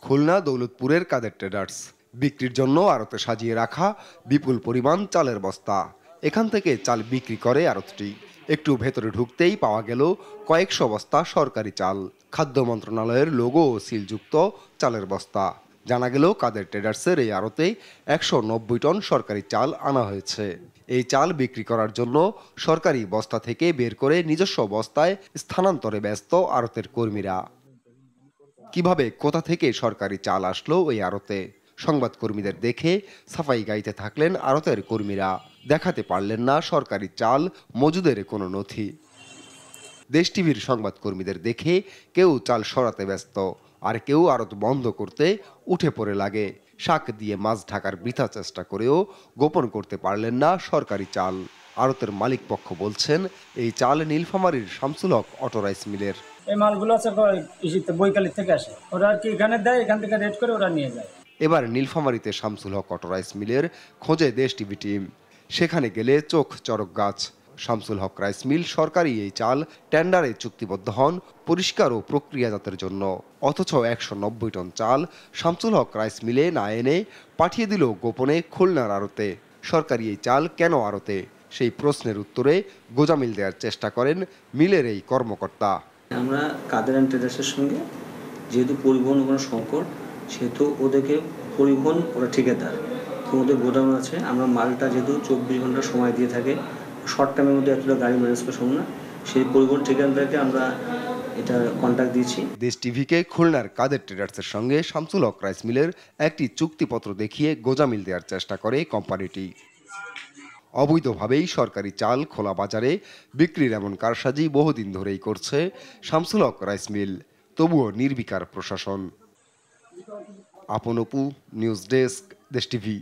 খুলনা দৌলতপুরের কাদের traders বিক্রির জন্য আড়তে সাজিয়ে রাখা বিপুল পরিমাণ চালের বস্তা। এখান থেকে চাল বিক্রি করে আড়তটি। একটু ভেতরে ঢুকতেই পাওয়া গেল কয়েকশো বস্তা সরকারি চাল, খাদ্য মন্ত্রণালয়ের লোগো ও সিলযুক্ত চালের বস্তা। জানা গেল কাদের ট্রেডার্সের এই আড়তে 190 টন সরকারি চাল আনা হয়েছে। এই চাল বিক্রি করার জন্য সরকারি বস্তা থেকে বের করে নিজস্ব বস্তায় স্থানান্তরে ব্যস্ত আড়তের কর্মীরা। কিভাবে কোথা থেকে সরকারি চাল আসলো ওই আড়তে, সংবাদকর্মীদের দেখে সাফাই গাইতে থাকলেন আড়তের কর্মীরা। দেখাতে পারলেন না সরকারি চাল মজুদের কোনো নথি। দেশ টিভির সংবাদকর্মীদের দেখে কেউ চাল সরাতে ব্যস্ত, আর কেউ আড়ত বন্ধ করতে উঠে পড়ে লাগে। শাক দিয়ে মাছ ঢাকার বৃথা চেষ্টা করেও গোপন করতে পারলেন না সরকারি চাল। আড়তের মালিক পক্ষ বলছেন, এই চাল নীলফামারীর শামসুল হক অটো রাইস মিলের। এই মালগুলো আছে বৈকালিক থেকে আসে, ওরা আর কি এখানে দেয়, এখান থেকে রেড করে ওরা নিয়ে যায়। এবার নীলফামারীতে শামসুল হক অটো রাইস মিলের খোঁজে দেশ টিভি টিম। সেখানে গেলে চোখ চরক গাছ। শামসুল হক রাইস মিল সরকারি এই চাল টেন্ডারে চুক্তিবদ্ধ হন পরিষ্কার ও প্রক্রিয়াজাতের জন্য, অথচ 190 টন চাল শামসুল হক রাইস মিলে না এনে পাঠিয়ে দিল গোপনে খুলনার আড়তে। সরকারি এই চাল কেন আড়তে, সেই প্রশ্নের উত্তরে গোজামিল দেওয়ার চেষ্টা করেন মিলের এই কর্মকর্তা। আমরা কাদের অ্যান্ড ট্রেডার্সের সঙ্গে যেহেতু পরিবহন কোনো সংকট, সেহেতু ওদেরকে পরিবহন ওরা ঠিকাদার, তো ওদের গোডাউন আছে। আমরা মালটা যেহেতু 24 ঘন্টা সময় দিয়ে থাকে, শর্ট টাইমের মধ্যে এতটা গাড়ি ম্যানেজ করা সম্ভব না, সেই পরিবহন ঠিকাদারকে আমরা এটা কন্ট্যাক্ট দিয়েছি। দেশ টিভিকে খুলনার কাদের ট্রেডার্সের সঙ্গে শামসুল হক রাইস মিলের একটি চুক্তিপত্র দেখিয়ে গোজামিল দেওয়ার চেষ্টা করে কোম্পানিটি। অবৈধভাবেই সরকারি চাল খোলা বাজারে বিক্রির এমন কারসাজি বহুদিন ধরেই করছে শামসুল হক রাইস মিল। তবুও নির্বিকার প্রশাসন। আপন অপু, নিউজ ডেস্ক, দেশ টিভি।